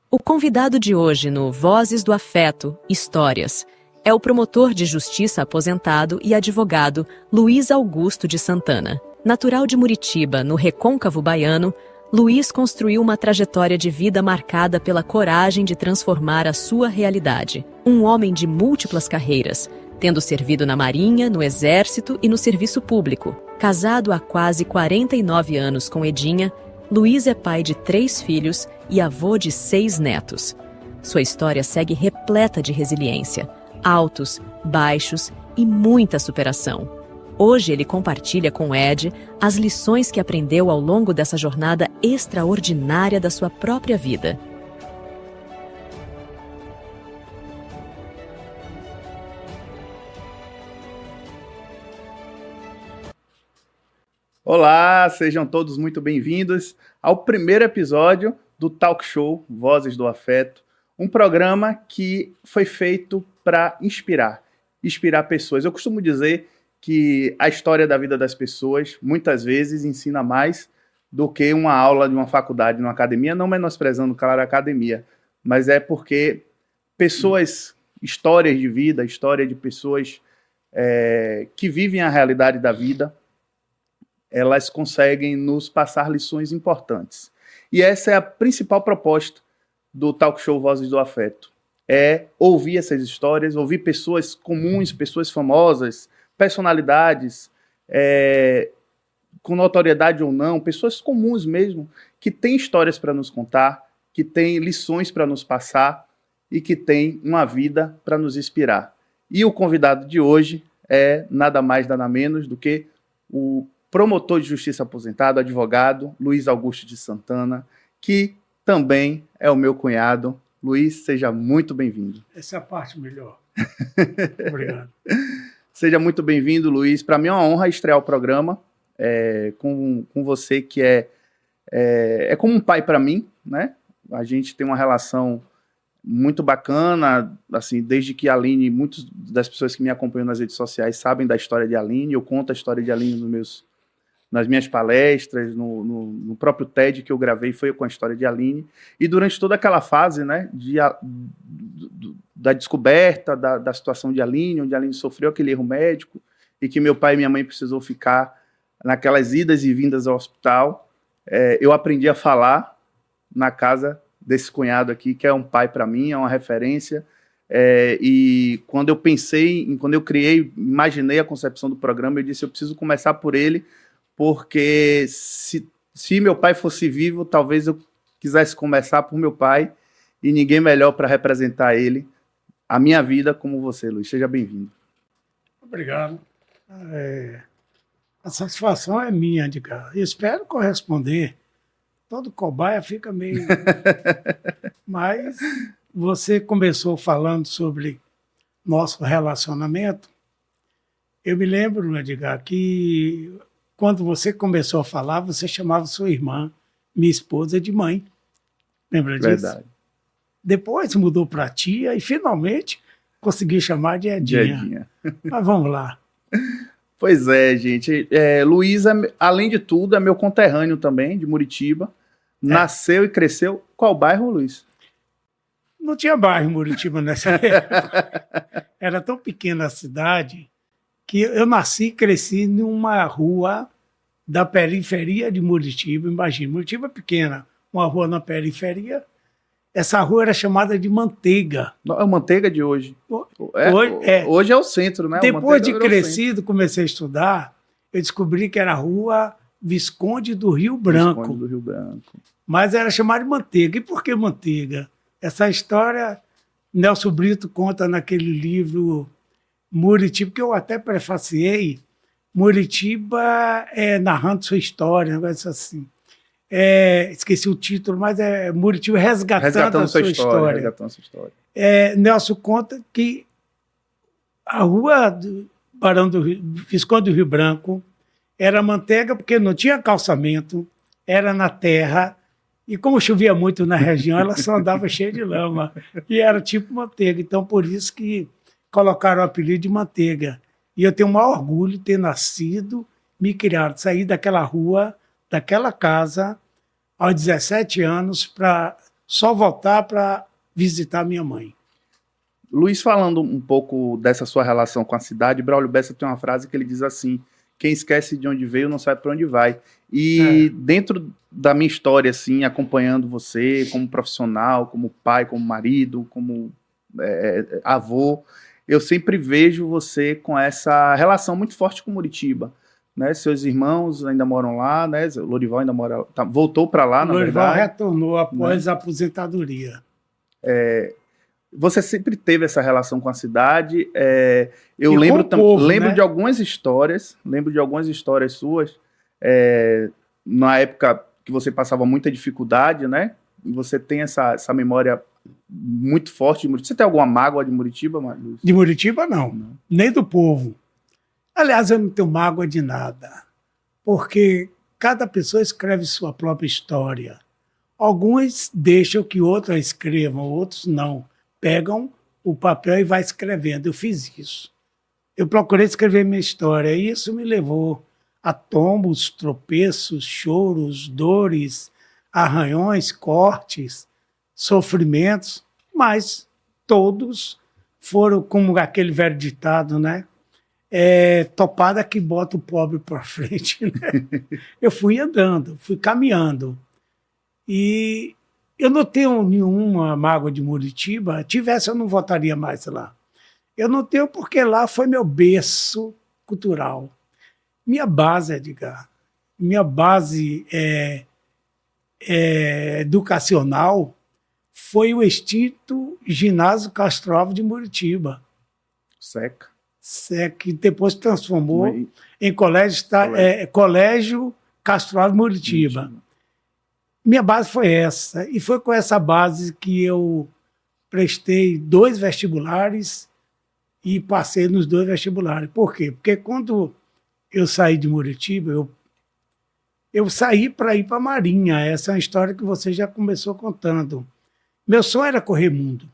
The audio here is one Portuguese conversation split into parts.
O convidado de hoje no Vozes do Afeto, Histórias, é o promotor de justiça aposentado e advogado Luiz Augusto de Santana. Natural de Muritiba, no recôncavo baiano, Luiz construiu uma trajetória de vida marcada pela coragem de transformar a sua realidade. Um homem de múltiplas carreiras, tendo servido na Marinha, no Exército e no serviço público. Casado há quase 49 anos com Edinha, Luiz é pai de 3 filhos e avô de 6 netos. Sua história segue repleta de resiliência, altos, baixos e muita superação. Hoje ele compartilha com Ed as lições que aprendeu ao longo dessa jornada extraordinária da sua própria vida. Olá, sejam todos muito bem-vindos ao primeiro episódio do Talk Show Vozes do Afeto, um programa que foi feito para inspirar pessoas. Eu costumo dizer que a história da vida das pessoas, muitas vezes, ensina mais do que uma aula de uma faculdade, numa academia, não menosprezando, claro, a academia, mas é porque pessoas, histórias de vida, história de pessoas que vivem a realidade da vida, elas conseguem nos passar lições importantes. E essa é a principal proposta do Talk Show Vozes do Afeto. É ouvir essas histórias, ouvir pessoas comuns, pessoas famosas, personalidades, com notoriedade ou não, pessoas comuns mesmo, que têm histórias para nos contar, que têm lições para nos passar e que têm uma vida para nos inspirar. E o convidado de hoje é nada mais, nada menos do que o promotor de justiça aposentado, advogado, Luiz Augusto de Santana, que também é o meu cunhado. Luiz, seja muito bem-vindo. Essa é a parte melhor. Obrigado. Seja muito bem-vindo, Luiz. Para mim é uma honra estrear o programa com você, que é como um pai para mim, né? A gente tem uma relação muito bacana, assim, desde que a Aline, muitas das pessoas que me acompanham nas redes sociais sabem da história de Aline. Eu conto a história de Aline nas minhas palestras, no próprio TED que eu gravei, foi com a história de Aline. E durante toda aquela fase, né, da descoberta da situação de Aline, onde a Aline sofreu aquele erro médico e que meu pai e minha mãe precisou ficar naquelas idas e vindas ao hospital, eu aprendi a falar na casa desse cunhado aqui, que é um pai para mim, é uma referência. E quando eu quando eu imaginei a concepção do programa, eu disse, eu preciso começar por ele, porque se meu pai fosse vivo, talvez eu quisesse começar por meu pai, e ninguém melhor para representar ele, a minha vida, como você, Luiz. Seja bem-vindo. Obrigado. A satisfação é minha, Edgar. Eu espero corresponder. Todo cobaia fica meio... Mas você começou falando sobre nosso relacionamento. Eu me lembro, Edgar, que quando você começou a falar, você chamava sua irmã, minha esposa, de mãe. Lembra disso? Verdade. Depois mudou para tia e finalmente consegui chamar de Edinha. Mas vamos lá. Pois é, gente. Luiz, além de tudo, é meu conterrâneo também, de Muritiba. Nasceu e cresceu. Qual bairro, Luiz? Não tinha bairro em Muritiba nessa época. Era tão pequena a cidade que eu nasci e cresci numa rua da periferia de Muritiba. Imagina, Muritiba é pequena, uma rua na periferia. Essa rua era chamada de Manteiga. É o Manteiga de hoje. Hoje é o centro, né? Depois de crescido, comecei a estudar, eu descobri que era a rua Visconde do Rio Branco. Visconde do Rio Branco. Mas era chamada de Manteiga. E por que Manteiga? Essa história, Nelson Brito conta naquele livro Muritiba, que eu até prefaciei, Muritiba narrando sua história, um negócio assim. Esqueci o título, mas é Muritiba resgatando a sua história. Resgatando a sua história. Nelson conta que a rua do Barão do Visconde do Rio Branco era Manteiga porque não tinha calçamento, era na terra, e como chovia muito na região, ela só andava cheia de lama, e era tipo Manteiga. Então, por isso que colocaram o apelido de Manteiga. E eu tenho o maior orgulho de ter nascido, me criado, sair daquela rua, daquela casa, aos 17 anos, para só voltar para visitar minha mãe. Luiz, falando um pouco dessa sua relação com a cidade, Braulio Bessa tem uma frase que ele diz assim: quem esquece de onde veio não sabe para onde vai. E dentro da minha história, assim, acompanhando você como profissional, como pai, como marido, como avô, eu sempre vejo você com essa relação muito forte com Muritiba. Né? Seus irmãos ainda moram lá, né? O Lorival ainda mora, voltou para lá, na verdade. Lorival retornou após a aposentadoria. Você sempre teve essa relação com a cidade. Eu lembro né? de algumas histórias, suas, na época que você passava muita dificuldade, né? E você tem essa memória muito forte de Muritiba. Você tem alguma mágoa de Muritiba, Luiz? De Muritiba, não. Nem do povo. Aliás, eu não tenho mágoa de nada, porque cada pessoa escreve sua própria história. Alguns deixam que outros escrevam, outros não. Pegam o papel e vai escrevendo. Eu fiz isso. Eu procurei escrever minha história e isso me levou a tombos, tropeços, choros, dores, arranhões, cortes, sofrimentos, mas todos foram como aquele velho ditado, né? Topada que bota o pobre para frente. Né? Eu fui andando, fui caminhando. E eu não tenho nenhuma mágoa de Muritiba. Tivesse, eu não voltaria mais lá. Eu não tenho porque lá foi meu berço cultural. Minha base, Edgar, minha base educacional foi o extinto Ginásio Castro Alves de Muritiba. Seca. Que depois se transformou em Colégio Castro Alves de Muritiba. Minha base foi essa, e foi com essa base que eu prestei 2 vestibulares e passei nos 2 vestibulares. Por quê? Porque quando eu saí de Muritiba, eu saí para ir para a Marinha. Essa é uma história que você já começou contando. Meu sonho era correr mundo.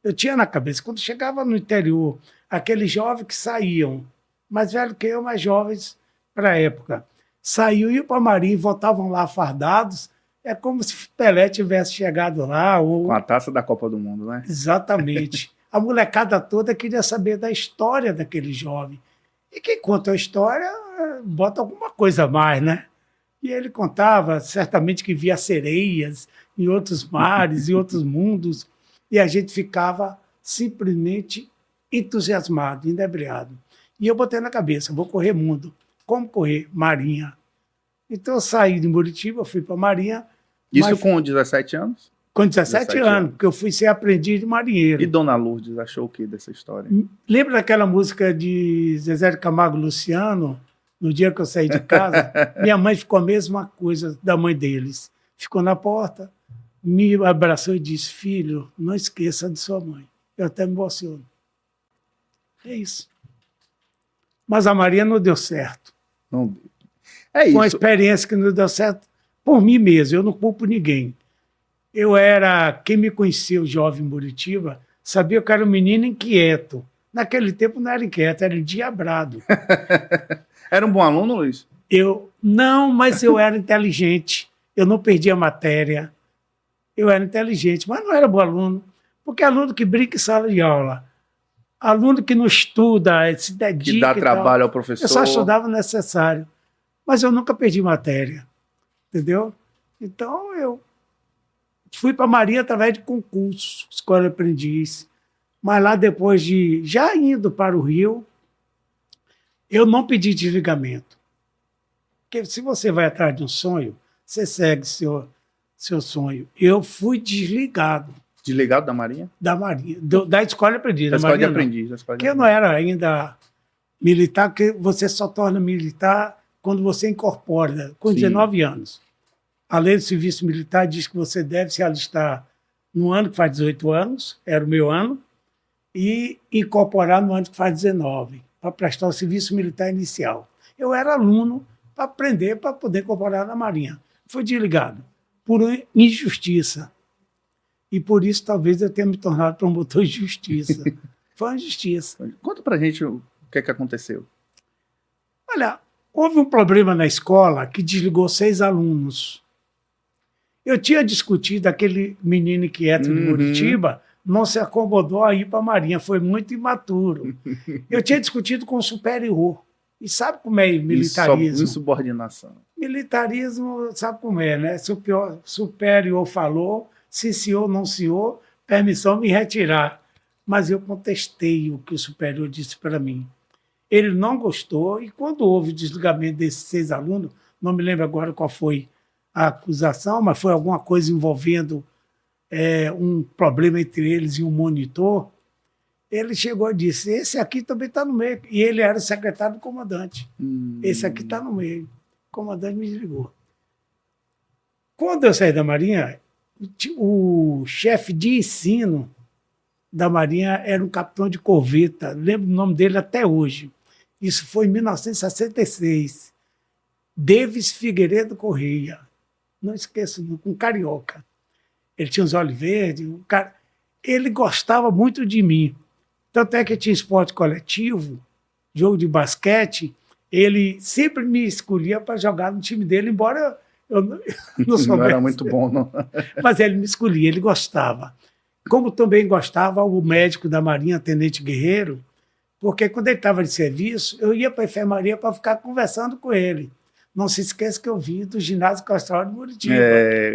Eu tinha na cabeça, quando chegava no interior, aqueles jovens que saíam, mais velhos que eu, mais jovens para a época, saíam, iam para a Marinha e voltavam lá fardados, é como se Pelé tivesse chegado lá. Com a taça da Copa do Mundo, né? Exatamente. A molecada toda queria saber da história daquele jovem. E quem conta a história, bota alguma coisa a mais, né? E ele contava, certamente, que via sereias em outros mares, em outros mundos, e a gente ficava simplesmente entusiasmado, inebriado. E eu botei na cabeça, vou correr mundo. Como correr? Marinha. Então eu saí de Muritiba, fui para a Marinha. Isso com 17 anos? Com 17 anos, porque eu fui ser aprendiz de marinheiro. E Dona Lourdes achou o que dessa história? Lembra daquela música de Zezé de Camargo e Luciano? No dia que eu saí de casa, minha mãe ficou a mesma coisa da mãe deles. Ficou na porta, me abraçou e disse: filho, não esqueça de sua mãe. Eu até me emociono. É isso. Mas a Maria não deu certo. Não deu. Foi uma experiência que não deu certo por mim mesmo, eu não culpo ninguém. Quem me conheceu jovem em Muritiba, sabia que eu era um menino inquieto. Naquele tempo não era inquieto, era endiabrado. Era um bom aluno, Luiz? Não, mas eu era inteligente. Eu não perdia matéria. Eu era inteligente, mas não era bom aluno. Porque aluno que brinca em sala de aula, aluno que não estuda, se dedica. Que dá trabalho ao professor. Eu só estudava o necessário. Mas eu nunca perdi matéria. Entendeu? Então eu fui para a Marinha através de concurso, escola de aprendiz. Mas lá depois já indo para o Rio, eu não pedi desligamento. Porque se você vai atrás de um sonho, você segue seu sonho. Eu fui desligado. Desligado da Marinha? Da Marinha. Da escola de aprendiz. Da escola de aprendiz. Porque eu não era ainda militar, porque você só torna militar quando você incorpora, com 19 anos. A lei do serviço militar diz que você deve se alistar no ano que faz 18 anos, era o meu ano, e incorporar no ano que faz 19, para prestar o serviço militar inicial. Eu era aluno para aprender, para poder incorporar na Marinha. Fui desligado por injustiça. E por isso talvez eu tenha me tornado promotor de justiça. Foi uma injustiça. Conta pra gente o que é que aconteceu. Olha, houve um problema na escola que desligou 6 alunos. Eu tinha discutido aquele menino inquieto de Muritiba, não se acomodou a ir para a Marinha, foi muito imaturo. Eu tinha discutido com o superior. E sabe como é militarismo? Insubordinação. Militarismo, sabe como é, né? Superior falou, se senhor não senhor, permissão me retirar. Mas eu contestei o que o superior disse para mim. Ele não gostou, e quando houve o desligamento desses 6 alunos, não me lembro agora qual foi a acusação, mas foi alguma coisa envolvendo um problema entre eles e um monitor, ele chegou e disse, esse aqui também está no meio. E ele era o secretário do comandante. Esse aqui está no meio. O comandante me desligou. Quando eu saí da Marinha, o chefe de ensino da Marinha era um capitão de corveta. Lembro o nome dele até hoje. Isso foi em 1966. Davis Figueiredo Correia. Não esqueço, um carioca. Ele tinha os olhos verdes. Ele gostava muito de mim. Tanto é que tinha esporte coletivo, jogo de basquete, ele sempre me escolhia para jogar no time dele, embora eu não soubesse. Não era muito bom, não. Mas ele me escolhia, ele gostava. Como também gostava o médico da Marinha, Tenente Guerreiro, porque quando ele estava de serviço, eu ia para a enfermaria para ficar conversando com ele. Não se esqueça que eu vim do ginásio Castral de Muritiba.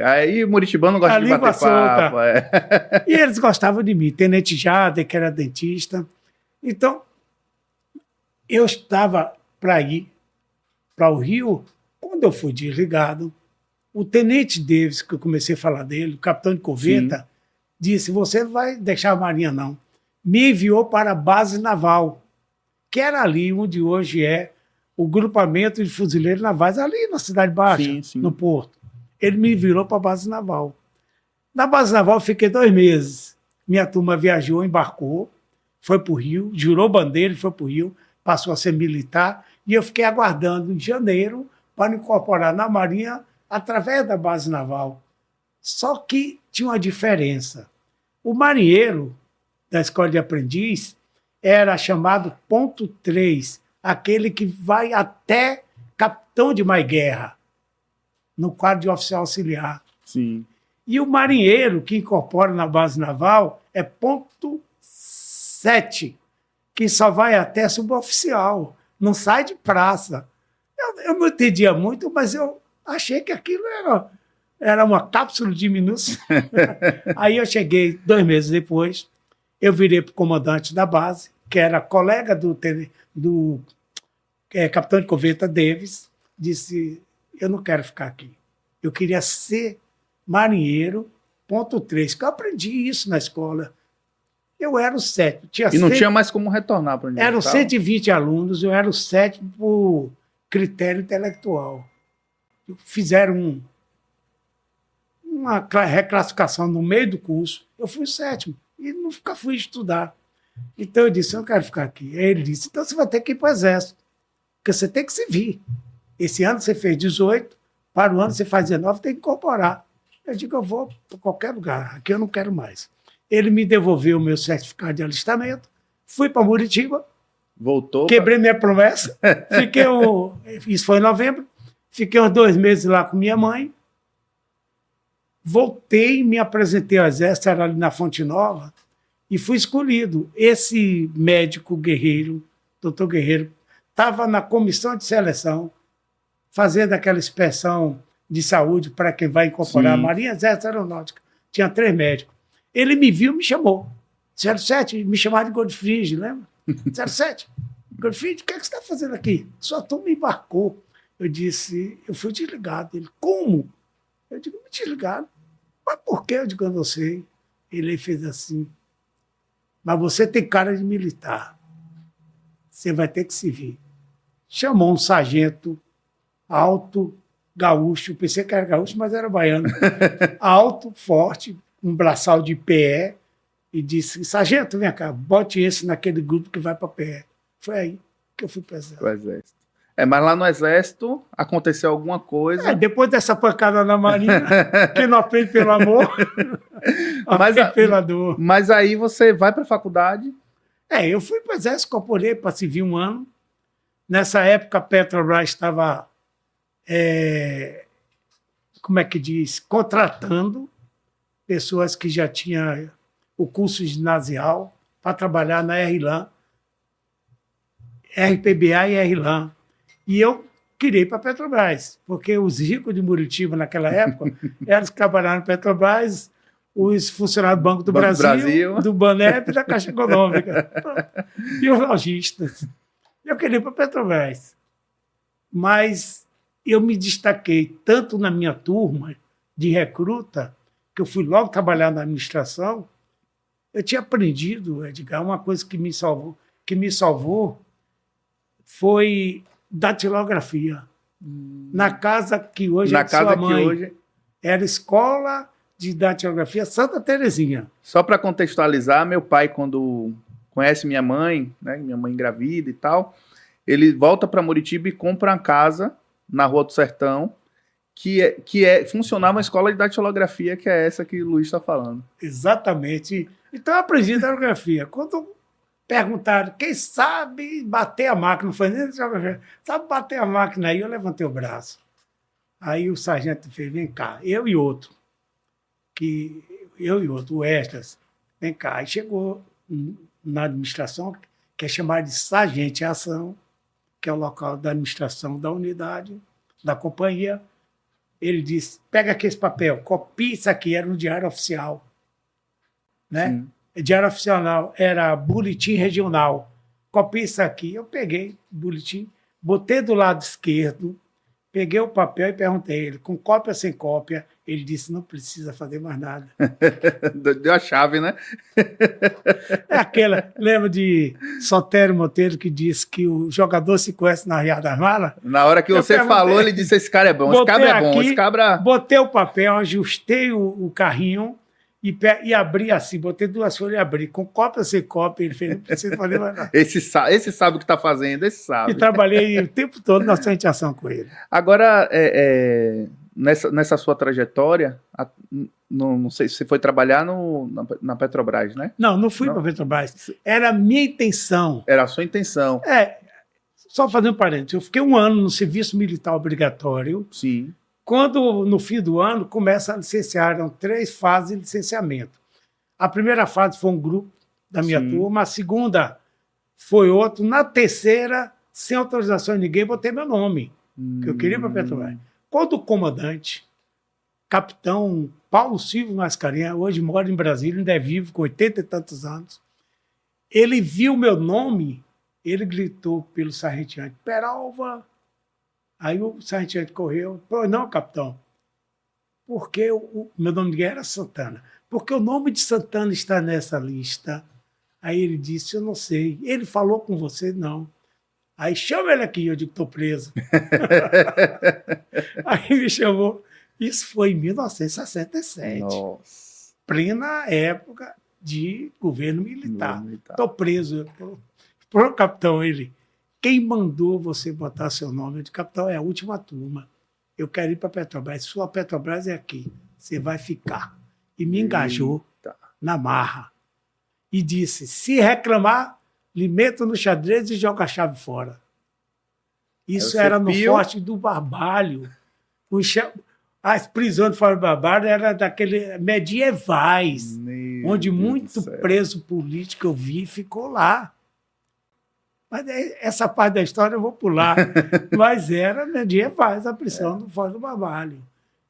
Aí o muritibano gosta de bater papo. E eles gostavam de mim. Tenente Jader, que era dentista. Então, eu estava para ir para o Rio. Quando eu fui desligado, o Tenente Davis, que eu comecei a falar dele, o capitão de corveta, disse, você não vai deixar a Marinha, não. Me enviou para a base naval, que era ali onde hoje é o grupamento de fuzileiros navais, ali na Cidade Baixa, no Porto. Ele me virou para a base naval. Na base naval fiquei 2 meses. Minha turma viajou, embarcou, foi para o Rio, jurou bandeira e foi para o Rio, passou a ser militar, e eu fiquei aguardando em janeiro para incorporar na Marinha através da base naval. Só que tinha uma diferença. O marinheiro da escola de aprendiz era chamado ponto 3, aquele que vai até capitão de mais-guerra, no quadro de oficial auxiliar. Sim. E o marinheiro que incorpora na base naval é ponto 7, que só vai até suboficial, não sai de praça. Eu não entendia muito, mas eu achei que aquilo era uma cápsula de minúcia. Aí eu cheguei 2 meses depois, eu virei para o comandante da base, que era colega do capitão de corveta Davis, disse, eu não quero ficar aqui. Eu queria ser marinheiro, ponto 3, que eu aprendi isso na escola. Eu era o 7. E não tinha mais como retornar para onde eram 120 alunos, eu era o 7 por critério intelectual. Fizeram uma reclassificação no meio do curso, eu fui o 7º e nunca fui estudar. Então eu disse, eu não quero ficar aqui. Aí ele disse, então você vai ter que ir para o exército, porque você tem que servir. Esse ano você fez 18, para o ano você faz 19, tem que incorporar. Eu digo, eu vou para qualquer lugar, aqui eu não quero mais. Ele me devolveu o meu certificado de alistamento, fui para Muritiba, voltou, quebrei minha promessa, isso foi em novembro, fiquei uns 2 meses lá com minha mãe, voltei, me apresentei ao exército, era ali na Fonte Nova, e fui escolhido. Esse médico Guerreiro, doutor Guerreiro, estava na comissão de seleção, fazendo aquela inspeção de saúde para quem vai incorporar a Marinha, Exército Aeronáutica. Tinha 3 médicos. Ele me viu, me chamou. 07, me chamava de Godfried, lembra? 07, Godfried, o que é que você está fazendo aqui? Sua turma embarcou. Eu disse, eu fui desligado. Ele, como? Eu digo, me desligaram. Mas por quê? Eu digo, eu não sei. Ele fez assim, mas você tem cara de militar. Você vai ter que se vir. Chamou um sargento alto, gaúcho, pensei que era gaúcho, mas era baiano. Alto, forte, um braçal de PE, e disse, sargento, vem cá, bote esse naquele grupo que vai para PE. Foi aí que eu fui para o exército. Mas lá no exército aconteceu alguma coisa. Depois dessa pancada na Marinha, que não aprende pelo amor, aprende pela dor. Mas aí você vai para a faculdade? Eu fui para o exército, incorporei para servir 1 ano. Nessa época, a Petrobras estava como é que diz, contratando pessoas que já tinham o curso ginasial para trabalhar na RLAN, RPBA e RLAN. E eu queria ir para a Petrobras, porque os ricos de Muritiba naquela época eram os que trabalharam na Petrobras, os funcionários do Banco do Brasil, do Banep e da Caixa Econômica, e os lojistas. Eu queria ir para a Petrobras. Mas eu me destaquei tanto na minha turma de recruta, que eu fui logo trabalhar na administração. Eu tinha aprendido, Edgar, uma coisa que me salvou foi datilografia. Na casa que hoje é de sua mãe. Era Escola de Datilografia Santa Terezinha. Só para contextualizar, meu pai, quando conhece minha mãe, né, minha mãe engravida e tal, ele volta para Muritiba e compra uma casa na Rua do Sertão, funcionava uma escola de datilografia, que é essa que o Luiz está falando. Exatamente. Então eu aprendi datilografia. Quando perguntaram, quem sabe bater a máquina, não foi nem datilografia, sabe bater a máquina aí, eu levantei o braço. Aí o sargento fez, vem cá, eu e outro, o Esdras, vem cá. Aí chegou na administração, que é chamado de sargento de ação, que é o local da administração da unidade, da companhia. Ele disse, pega aqui esse papel, copia isso aqui, era no Diário Oficial. Né? Diário Oficial era boletim regional. Copia isso aqui. Eu peguei o boletim, botei do lado esquerdo, peguei o papel e perguntei a ele, com cópia ou sem cópia? Ele disse, não precisa fazer mais nada. Deu a chave, né? É aquela, lembra de Sotério Monteiro, que disse que o jogador se conhece na Ria das Malas? Na hora que você falou, ele disse, esse cara é bom, esse cabra é bom. Esse cabra... Botei o papel, ajustei o carrinho e abri assim, botei 2 folhas e abri. Com cópia ou sem cópia, ele fez, não precisa fazer mais nada. Esse sabe o que está fazendo, esse sabe. E trabalhei o tempo todo na ação com ele. Agora, nessa sua trajetória, não sei se você foi trabalhar na Petrobras, né? Não fui para a Petrobras. Era a minha intenção. Era a sua intenção. Só fazendo um parênteses, eu fiquei 1 ano no serviço militar obrigatório. Sim. Quando, no fim do ano, começa a licenciar, eram 3 fases de licenciamento. A primeira fase foi um grupo da minha turma, a segunda foi outro, na terceira, sem autorização de ninguém, botei meu nome, que eu queria para a Petrobras. Quando o comandante, capitão Paulo Silva Mascarenhas, hoje mora em Brasília, ainda é vivo, com 80 e tantos anos, ele viu meu nome, ele gritou pelo sargenteante, Peralva. Aí o sargenteante correu, falou, não, capitão, porque meu nome de guerra era Santana, porque o nome de Santana está nessa lista. Aí ele disse, eu não sei. Ele falou com você? Não. Aí chama ele aqui, eu digo, estou preso. Aí me chamou. Isso foi em 1967. Nossa. Plena época de governo militar. Estou preso. Pro capitão, ele, quem mandou você botar seu nome? Eu disse, capitão, é a última turma. Eu quero ir para a Petrobras. Sua Petrobras é aqui. Você vai ficar. E me engajou na marra. E disse, se reclamar, lhe meto no xadrez e joga a chave fora. Isso era no Forte do Barbalho. As prisões do Forte do Barbalho eram daqueles medievais, onde muito preso político eu vi e ficou lá. Mas essa parte da história eu vou pular. Mas era medievais a prisão do Forte do Barbalho.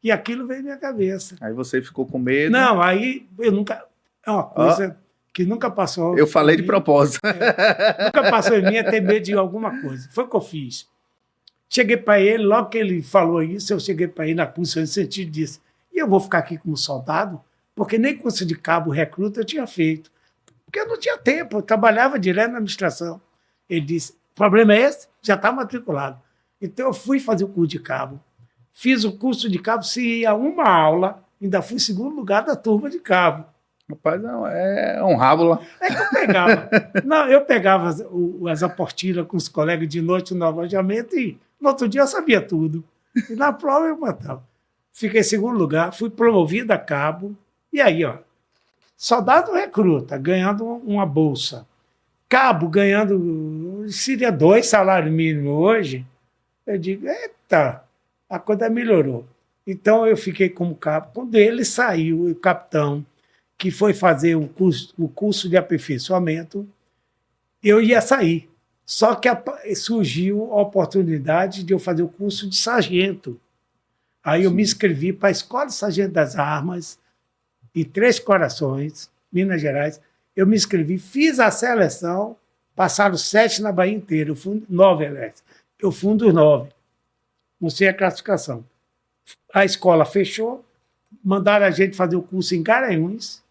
E aquilo veio na minha cabeça. Aí você ficou com medo? Não, aí eu nunca... É uma coisa que nunca passou... Eu falei de propósito. Nunca passou em mim ter medo de alguma coisa. Foi o que eu fiz. Cheguei para ele, logo que ele falou isso, eu cheguei para ele na posição de sentido e disse, e eu vou ficar aqui como soldado? Porque nem curso de cabo recruta eu tinha feito. Porque eu não tinha tempo, eu trabalhava direto na administração. Ele disse, o problema é esse? Já está matriculado. Então eu fui fazer o curso de cabo. Fiz o curso de cabo, se ia 1 aula, ainda fui em 2º lugar da turma de cabo. Rapaz, não, é um rabo lá. É que eu pegava. Não, eu pegava as apostilas com os colegas de noite no alojamento e no outro dia eu sabia tudo. E na prova eu matava. Fiquei em 2º lugar, fui promovido a cabo. E aí, soldado recruta, ganhando uma bolsa. Cabo ganhando, seria 2 salários mínimos hoje. Eu digo, eita, a coisa melhorou. Então eu fiquei como cabo. Quando ele saiu, o capitão, que foi fazer o curso de aperfeiçoamento, eu ia sair. Só que surgiu a oportunidade de eu fazer o curso de sargento. Aí eu me inscrevi para a Escola de Sargento das Armas, em Três Corações, Minas Gerais. Eu me inscrevi, fiz a seleção, passaram 7 na Bahia inteira, 9, aliás. Eu fui um dos 9. Não sei a classificação. A escola fechou, mandaram a gente fazer o curso em Garanhuns,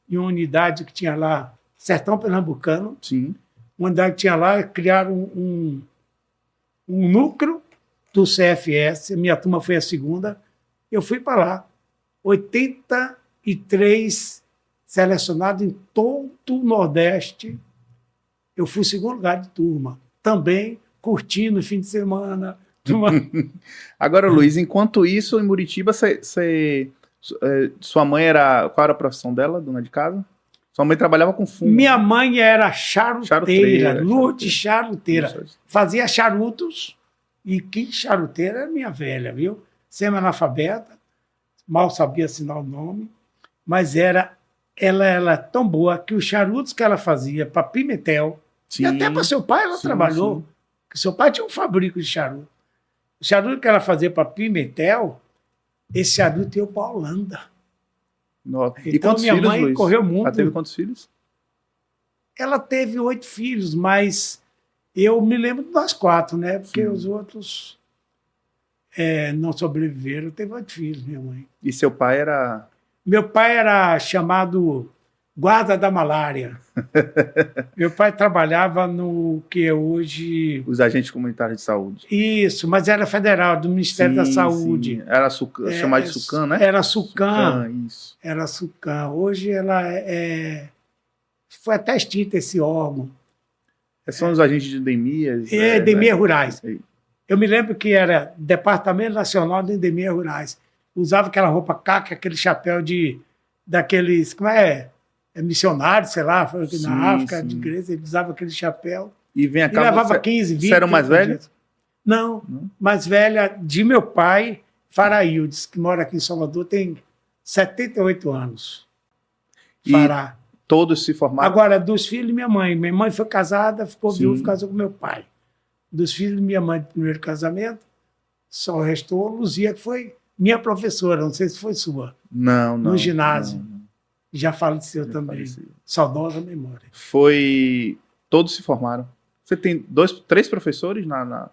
em uma unidade que tinha lá, Sertão Pernambucano. Sim. Uma unidade que tinha lá, criaram um núcleo do CFS, minha turma foi a segunda, eu fui para lá. 83 selecionados em todo o Nordeste. Eu fui segundo lugar de turma. Também curtindo o fim de semana. Agora, Luiz, enquanto isso, em Muritiba, sua mãe era... Qual era a profissão dela, dona de casa? Sua mãe trabalhava com fumo. Minha mãe era charuteira, Lourdes charuteira. Fazia charutos, e que charuteira era minha velha, viu? Semi-analfabeta, mal sabia assinar o nome, mas ela era tão boa que os charutos que ela fazia para Pimentel, Sim. e até para seu pai ela trabalhou, que seu pai tinha um fabrico de charuto. O charuto que ela fazia para Pimentel, esse charuto ia para a Holanda. Nossa. Então, e quantos minha filhos, mãe Luiz? correu muito. Ela teve quantos filhos? Ela teve 8 filhos, mas eu me lembro das 4, né? Porque os outros não sobreviveram. Teve 8 filhos, minha mãe. E seu pai era... Meu pai era chamado guarda da malária. Meu pai trabalhava no que é hoje... Os agentes comunitários de saúde. Isso, mas era federal, do Ministério da Saúde. Sim. Era chamado de SUCAM, né? Era SUCAM. Isso. Era SUCAM. Hoje ela foi até extinta esse órgão. São os agentes de endemias. Endemias rurais. É. Eu me lembro que era Departamento Nacional de Endemias Rurais. Usava aquela roupa caca, aquele chapéu daqueles... Como é? Missionário, sei lá, foi aqui na África, de igreja, ele usava aquele chapéu. E levava 15, 20... Você era o mais velho? Não, mais velha de meu pai, Faraildes, que mora aqui em Salvador, tem 78 anos. Fará. Todos se formaram? Agora, dos filhos de minha mãe. Minha mãe foi casada, ficou viúva, casou com meu pai. Dos filhos de minha mãe do primeiro casamento, só restou Luzia, que foi minha professora, não sei se foi sua. Não. No ginásio. Não. Já faleceu também. Saudosa memória. Todos se formaram. Você tem 3 professores na...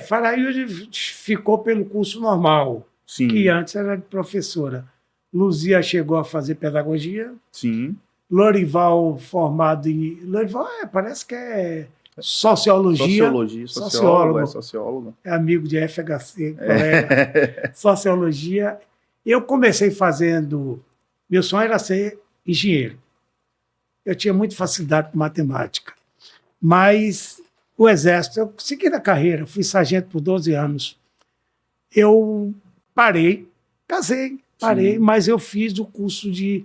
Farailde ficou pelo curso normal, Sim. que antes era de professora. Luzia chegou a fazer pedagogia. Sim. Lorival formado em... Lorival parece que é sociologia. Sociólogo. É amigo de FHC, colega. Sociologia. Eu comecei fazendo... Meu sonho era ser engenheiro. Eu tinha muita facilidade com matemática. Mas o Exército, eu segui na carreira, fui sargento por 12 anos. Eu parei, casei, mas eu fiz o curso de...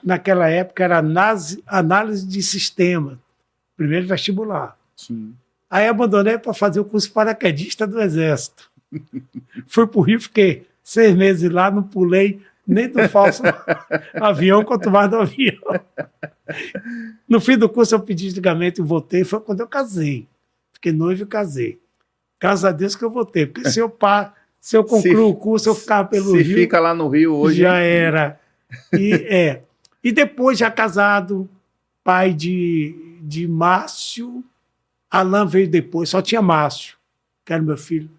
Naquela época era análise de sistema, primeiro vestibular. Sim. Aí abandonei para fazer o curso paraquedista do Exército. Fui para o Rio, fiquei 6 meses lá, não pulei nem do falso avião, quanto mais do avião. No fim do curso eu pedi desligamento e voltei, foi quando eu casei. Fiquei noivo e casei. Graças a Deus que eu voltei, porque se eu concluo o curso, eu ficava pelo Rio. Se fica lá no Rio hoje... Já era. E depois, já casado, pai de Márcio, Alain veio depois, só tinha Márcio, que era meu filho.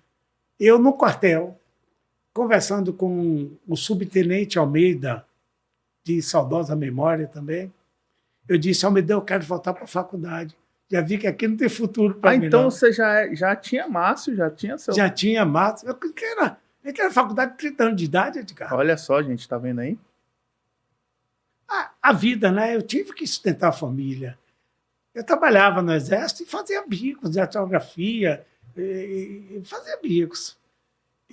Eu no quartel, conversando com o subtenente Almeida, de saudosa memória também, eu disse: Almeida, eu quero voltar para a faculdade. Já vi que aqui não tem futuro para mim. Então não. Você já tinha Márcio, já tinha seu... Já tinha Márcio. Eu era faculdade de 30 anos de idade, Edgar. Olha só, gente, tá vendo aí? A vida, né? Eu tive que sustentar a família. Eu trabalhava no Exército e fazia bicos de datilografia, fazia bicos.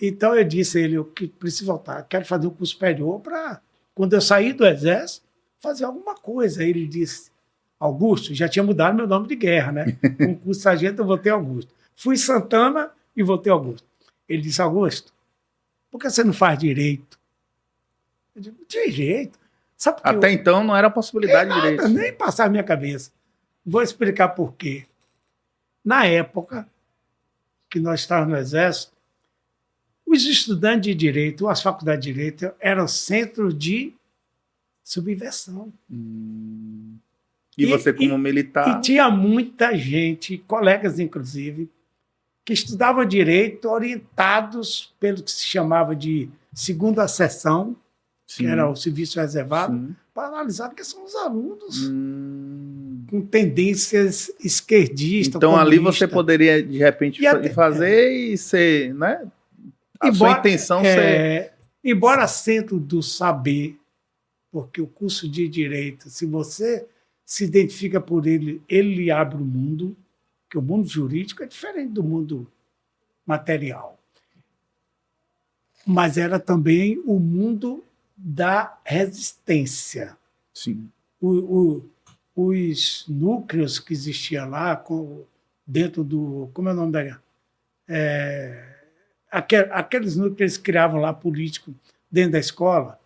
Então eu disse a ele: eu preciso voltar, quero fazer um curso superior para, quando eu sair do Exército, fazer alguma coisa. Ele disse: Augusto, já tinha mudado meu nome de guerra, né? Com o curso sargento eu voltei Augusto. Fui Santana e voltei Augusto. Ele disse: Augusto, Por que você não faz direito? Eu digo, direito? Sabe por que Até então não era possibilidade de direito. nem passar a minha cabeça. Vou explicar por quê. Na época que nós estávamos no Exército, os estudantes de direito, as faculdades de direito, eram centros de subversão. E você, como militar. E tinha muita gente, colegas inclusive, que estudavam direito orientados pelo que se chamava de segunda seção, Sim. que era o serviço reservado, Sim. para analisar que são os alunos com tendências esquerdistas. Então ali comunistas. você poderia, de repente, fazer e ser, né? Sua intenção ser... Embora centro do saber, porque o curso de Direito, se você se identifica por ele, ele lhe abre o mundo, que o mundo jurídico é diferente do mundo material. Mas era também o mundo da resistência. Sim. Os núcleos que existiam lá, dentro do... Como é o nome da... aqueles núcleos que eles criavam lá, político, dentro da escola.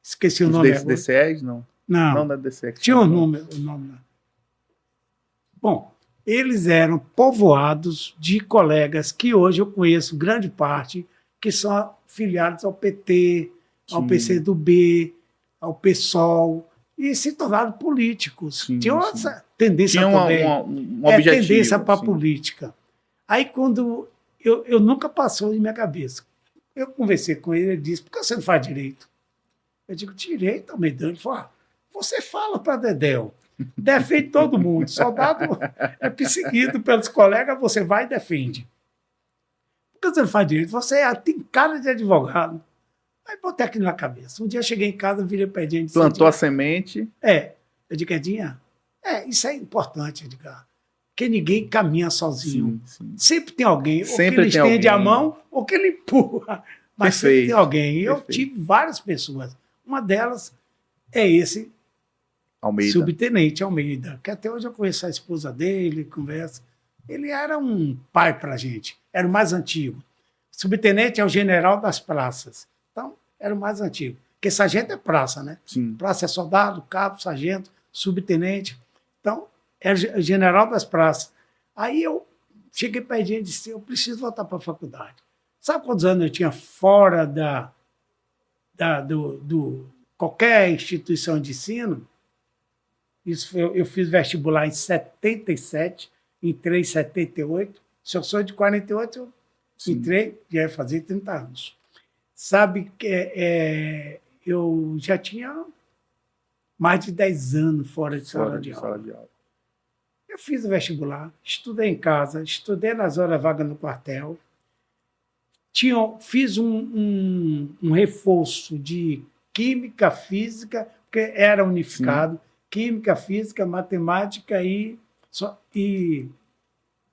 Esqueci o nome agora. DCEs, não? Não da DCE. tinha um nome. Bom, eles eram povoados de colegas que hoje eu conheço grande parte, que são filiados ao PT, ao PCdoB, ao PSOL, e se tornaram políticos. Tinham essa tendência também. Um objetivo. Tendência para a política. Aí, quando eu nunca passou em minha cabeça. Eu conversei com ele, ele disse, por que você não faz direito? Eu digo, direito, Almeidão? Ele falou, você fala para Dedéu, defende todo mundo. Soldado é perseguido pelos colegas, você vai e defende. Por que você não faz direito? Você tem cara de advogado. Aí botei aquilo na cabeça. Um dia eu cheguei em casa, virei para Edinha e disse... Plantou a semente. Eu digo, Edinha, isso é importante, Edgar. Porque ninguém caminha sozinho. Sim. Sempre tem alguém, ou que ele estende a mão, ou que ele empurra. Mas sempre tem alguém. E eu tive várias pessoas. Uma delas é esse subtenente Almeida, que até hoje eu conheço a esposa dele, conversa. Ele era um pai para a gente, era o mais antigo. Subtenente é o general das praças. Então, era o mais antigo. Porque sargento é praça, né? Sim. Praça é soldado, cabo, sargento, subtenente. Então, era o general das praças. Aí eu cheguei para ele e disse, eu preciso voltar para a faculdade. Sabe quantos anos eu tinha fora do qualquer instituição de ensino? Isso eu fiz vestibular em 77, entrei em 78. Se eu sou de 48, eu entrei, já ia fazer 30 anos. Sabe que eu já tinha mais de 10 anos fora de sala de aula. Eu fiz o vestibular, estudei em casa, estudei nas horas vagas no quartel. Fiz um reforço de química, física, porque era unificado. Sim. Química, física, matemática e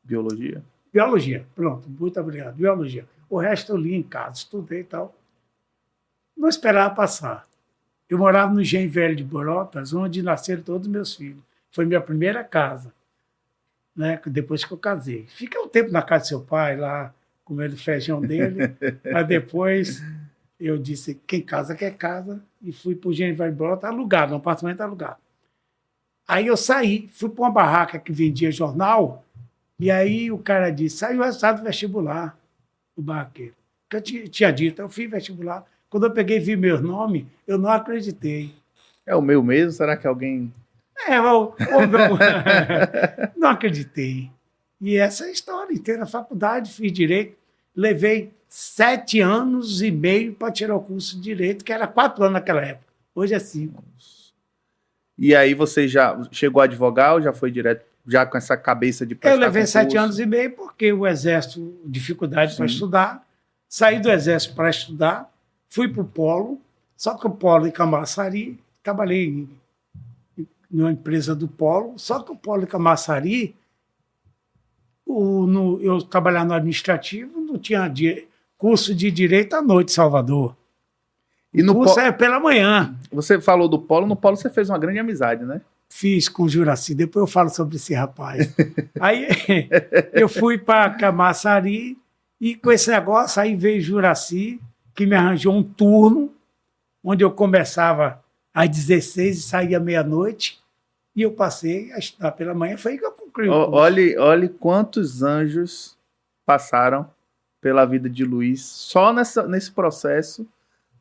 biologia. Biologia, pronto, muito obrigado. Biologia. O resto eu li em casa, estudei e tal. Não esperava passar. Eu morava no Engenho Velho de Borotas, onde nasceram todos os meus filhos. Foi minha primeira casa, né? Depois que eu casei. Fiquei um tempo na casa do seu pai, lá, comendo o feijão dele, mas depois eu disse, quem casa quer casa, e fui para o Engenho Velho de Borotas, alugado, um apartamento alugado. Aí eu saí, fui para uma barraca que vendia jornal, e aí o cara disse, saiu o resultado do vestibular, o barraqueiro. Que eu tinha dito, eu fiz vestibular. Quando eu peguei e vi meu nome, eu não acreditei. É o meu mesmo? Será que alguém... Não acreditei. E essa é a história inteira. Faculdade, fiz Direito, levei 7 anos e meio para tirar o curso de Direito, que era 4 anos naquela época. Hoje é 5. E aí você já chegou a advogar ou já foi direto, já com essa cabeça de prestar Eu levei concurso? 7 anos e meio porque o Exército, dificuldade para estudar, saí do Exército para estudar, fui para o Polo, só que o Polo em Camaçari, trabalhei numa empresa do Polo, só que o Polo em Camaçari, eu trabalhava no administrativo, não tinha curso de Direito à noite em Salvador. E no curso é pela manhã. Você falou do Polo, no Polo você fez uma grande amizade, né? Fiz com o Juraci, depois eu falo sobre esse rapaz. Aí eu fui para Camaçari e com esse negócio aí veio Juraci que me arranjou um turno, onde eu começava às 16 e saía meia-noite, e eu passei a estudar pela manhã. Foi aí que eu concluí o curso. Olhe quantos anjos passaram pela vida de Luiz só nesse processo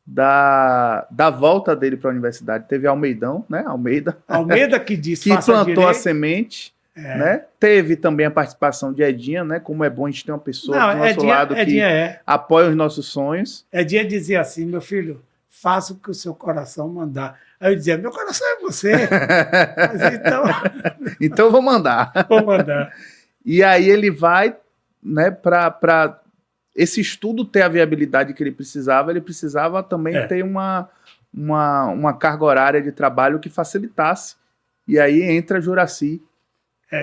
da volta dele para a universidade. Teve Almeidão, né? Almeida que disse, que faça plantou direito. a semente, né? Teve também a participação de Edinha, né? Como é bom a gente ter uma pessoa do nosso lado que apoia os nossos sonhos. Edinha dizia assim: meu filho, faça o que o seu coração mandar. Aí eu dizia: meu coração é você. Mas então... então vou mandar. Vou mandar. E aí ele vai, né, para esse estudo ter a viabilidade que ele precisava também ter uma carga horária de trabalho que facilitasse. E aí entra Juracy.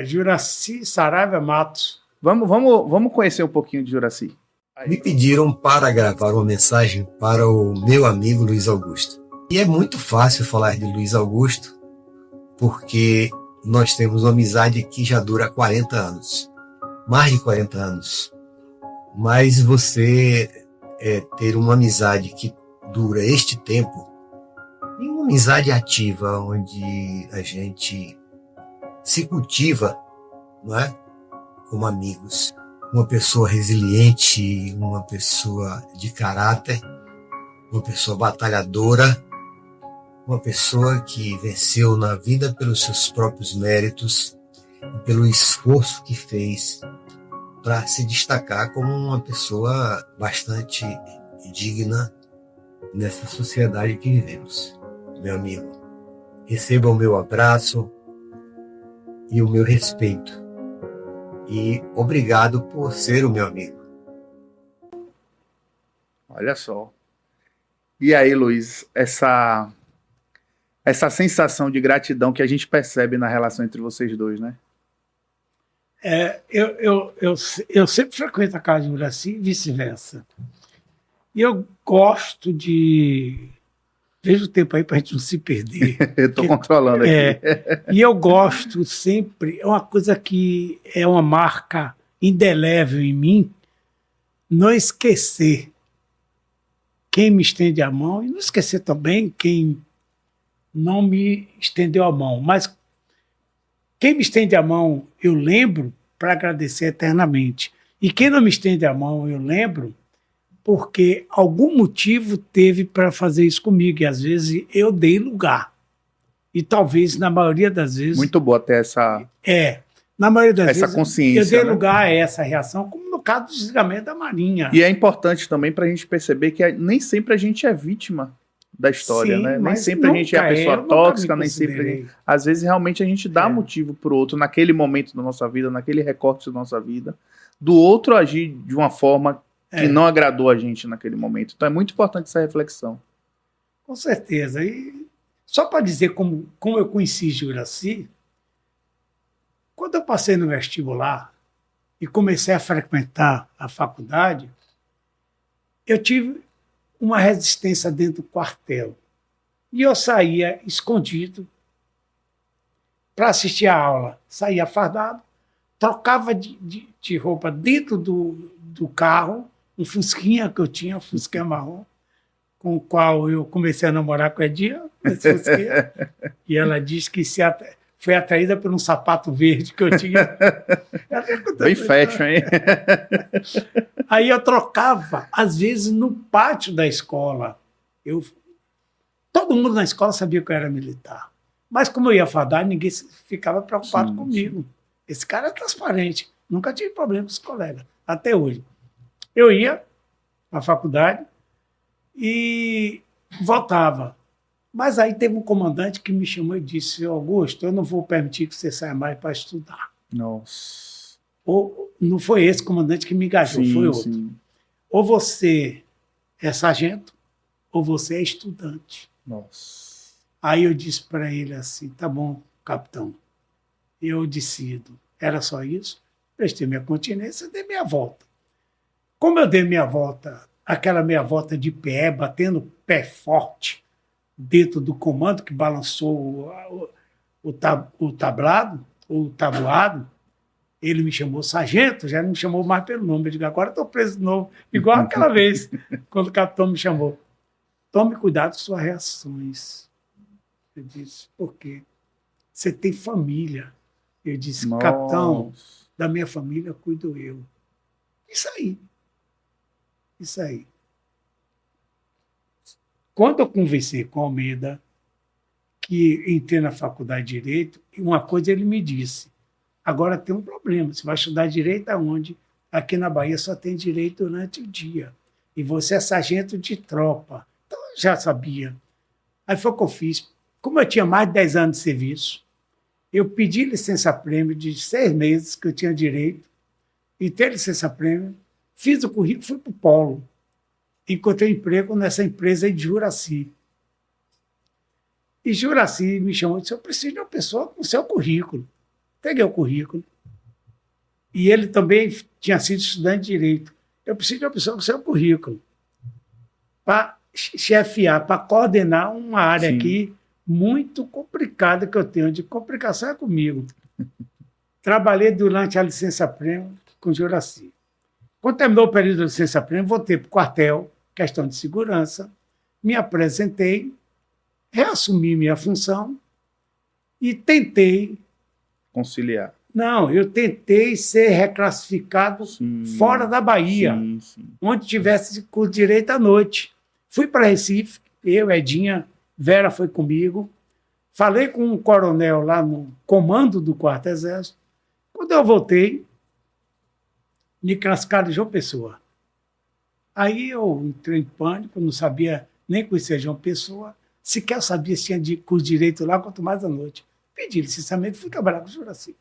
Juracy Saravia Matos. Vamos conhecer um pouquinho de Juracy. Me pediram para gravar uma mensagem para o meu amigo Luiz Augusto. E é muito fácil falar de Luiz Augusto, porque nós temos uma amizade que já dura 40 anos. Mais de 40 anos. Mas você ter uma amizade que dura este tempo, e uma amizade ativa, onde a gente se cultiva, não é? Como amigos. Uma pessoa resiliente, uma pessoa de caráter, uma pessoa batalhadora, uma pessoa que venceu na vida pelos seus próprios méritos, pelo esforço que fez para se destacar como uma pessoa bastante digna nessa sociedade que vivemos. Meu amigo, receba o meu abraço e o meu respeito. E obrigado por ser o meu amigo. Olha só. E aí, Luiz, essa sensação de gratidão que a gente percebe na relação entre vocês dois, né? Eu sempre frequento a casa de Juracy e vice-versa. E eu gosto de... Veja o tempo aí para a gente não se perder. Eu estou controlando aqui. E eu gosto sempre, é uma coisa que é uma marca indelével em mim, não esquecer quem me estende a mão e não esquecer também quem não me estendeu a mão. Mas quem me estende a mão, eu lembro para agradecer eternamente. E quem não me estende a mão, eu lembro porque algum motivo teve para fazer isso comigo. E às vezes eu dei lugar. E talvez, na maioria das vezes... Muito boa ter essa... na maioria das essa vezes consciência, eu dei né? lugar a essa reação, como no caso do desligamento da Marinha. E é importante também para a gente perceber que nem sempre a gente é vítima da história, Sim, né? Nem mas sempre a gente é a pessoa eu nunca tóxica, me nem sempre a considerei. gente... Às vezes realmente a gente dá motivo para o outro naquele momento da nossa vida, naquele recorte da nossa vida, do outro agir de uma forma que não agradou a gente naquele momento. Então é muito importante essa reflexão. Com certeza. E só para dizer como eu conheci Juracy, quando eu passei no vestibular e comecei a frequentar a faculdade, eu tive uma resistência dentro do quartel. E eu saía escondido para assistir a aula. Saía fardado, trocava de roupa dentro do carro, um fusquinha que eu tinha, um fusquinha marrom, com o qual eu comecei a namorar com a Edinha, esse fusquinha, e ela disse que foi atraída por um sapato verde que eu tinha. Bem fashion, hein? Aí eu trocava, às vezes, no pátio da escola. Todo mundo na escola sabia que eu era militar. Mas como eu ia fardar, ninguém ficava preocupado comigo. Esse cara é transparente. Nunca tive problema com os colegas, até hoje. Eu ia à faculdade e voltava. Mas aí teve um comandante que me chamou e disse: Augusto, eu não vou permitir que você saia mais para estudar. Nossa. Ou, não foi esse comandante que me engajou, foi outro. Sim. Ou você é sargento, ou você é estudante. Nossa. Aí eu disse para ele assim: tá bom, capitão, eu decido. Era só isso. Prestei minha continência e dei minha volta. Como eu dei minha volta, aquela meia volta de pé, batendo pé forte dentro do comando que balançou o tablado, o tabuado, Ele me chamou sargento, já não me chamou mais pelo nome. Eu digo, agora estou preso de novo, igual aquela vez, quando o capitão me chamou. Tome cuidado com suas reações. Eu disse, por quê? Você tem família. Eu disse, Nossa. capitão, da minha família cuido eu. Isso aí. Isso aí. Quando eu conversei com Almeida, que entrei na faculdade de Direito, uma coisa ele me disse, agora tem um problema, você vai estudar Direito aonde? Aqui na Bahia só tem Direito durante o dia. E você é sargento de tropa. Então eu já sabia. Aí foi o que eu fiz. Como eu tinha mais de 10 anos de serviço, eu pedi licença-prêmio de 6 meses, que eu tinha direito, e ter licença-prêmio, fiz o currículo, fui para o Polo. Encontrei emprego nessa empresa de Juraci. E Juraci me chamou e disse, eu preciso de uma pessoa com o seu currículo. Peguei o currículo. E ele também tinha sido estudante de Direito. Eu preciso de uma pessoa com o seu currículo para chefiar, para coordenar uma área Sim. aqui muito complicada que eu tenho, de complicação é comigo. Trabalhei durante a licença-prêmio com Juraci. Quando terminou o período de licença-prêmio, voltei para o quartel, questão de segurança, me apresentei, reassumi minha função e tentei... Conciliar. Não, eu tentei ser reclassificado fora da Bahia, onde tivesse com direito à noite. Fui para Recife, eu, Edinha, Vera foi comigo, falei com um coronel lá no comando do 4º Exército. Quando eu voltei, me classificaram de João Pessoa. Aí eu entrei em pânico, não sabia nem conhecer João Pessoa, sequer sabia se tinha curso de direito lá, quanto mais à noite. Pedi licenciamento e fui trabalhar com o Juraci.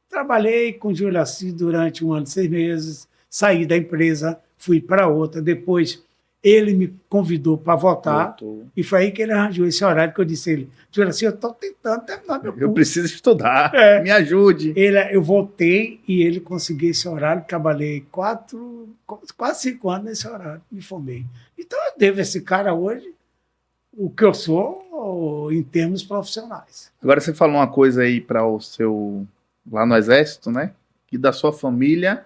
Trabalhei com o Juraci durante 1 ano e 6 meses, saí da empresa, fui para outra. Depois ele me convidou para voltar, e foi aí que ele arranjou esse horário que eu disse a ele, Juraci, eu estou tentando terminar meu curso. Eu preciso estudar, me ajude. Eu voltei e ele conseguiu esse horário, trabalhei quase 5 anos nesse horário, me formei. Então eu devo a esse cara hoje o que eu sou em termos profissionais. Agora você falou uma coisa aí para o seu... lá no Exército, né? Que da sua família...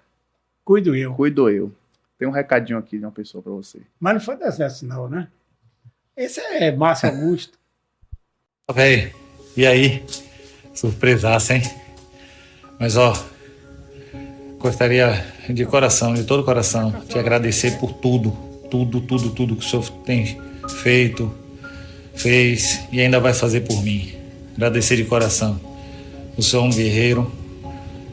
Cuido eu. Cuido eu. Tem um recadinho aqui de uma pessoa para você. Mas não foi do Exército, não, né? Esse é Márcio Augusto. Véi, e aí? Surpresaça, hein? Mas, ó, gostaria de coração, de todo coração, te agradecer por tudo que o senhor tem feito, fez e ainda vai fazer por mim. Agradecer de coração. O senhor é um guerreiro,